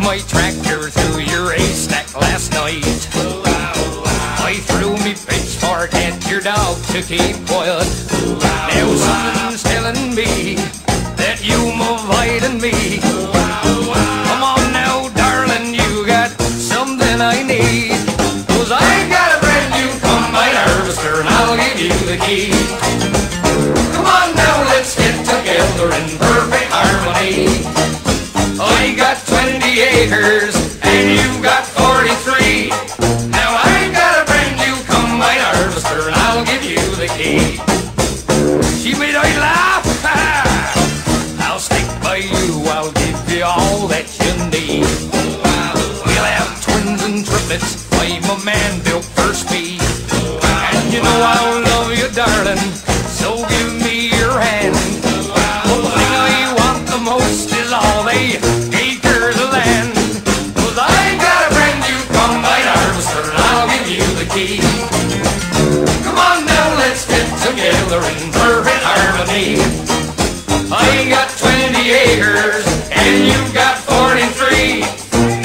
my tractor through your haystack last night. I threw me pitchfork at your dog to keep quiet. Now something's telling me that you've avoided me. Come on now, darling, you got something I need. 'Cause I got a brand new combine harvester and I'll give you the key. Come on now, let's get together in perfect harmony. I got 20 acres and you've got 43. Now I got a brand new combine harvester and I'll give you the key. She made I laugh. I'll stick by you, I'll give you all that you need. We'll have twins and triplets, I'm a man built for speed. And you know I'll love you, darling, so give me your hand. The thing I want the most is all the acres of land. 'Cause I got a brand new combine harvester and I'll give you the key. Come on now, let's get together in perfect harmony. I got 20 acres and you've got 43.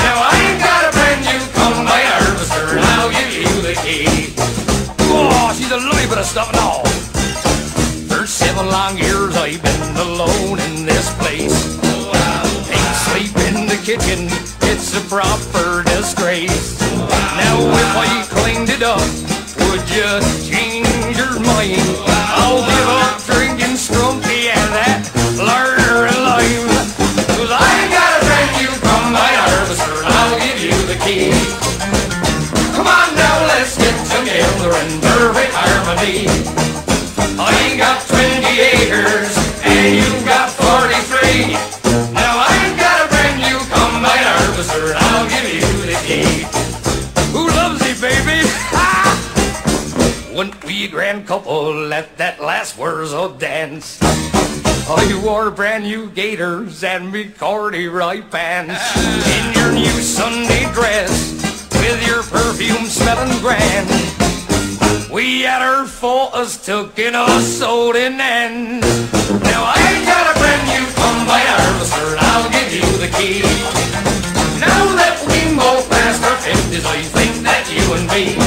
Now I got a brand new combine harvester and I'll give you the key. Oh, she's a lovely bit of stuff and all. For 7 long years I've been alone in this place. Ain't sleep in the kitchen, it's a proper disgrace. Now if I cleaned it up, would you change your mind? I'll give up drinking Scrumpy and that larder and lime. 'Cause I got a brand new combine harvester and I'll give you the key. Come on now, let's get together in perfect harmony. I got 20 acres and you've got 43. Now I've got a brand new combine harvester and I'll give you the key. Who loves you, baby? When we grand couple at that last Wurzel dance, I wore brand new gaiters and me corduroy pants. In your new Sunday dress with your perfume smelling grand, we had our photos took in a sold in end. Now I got a brand new combine harvester and I'll give you the key. Now that we both passed our 50s, I think that you and me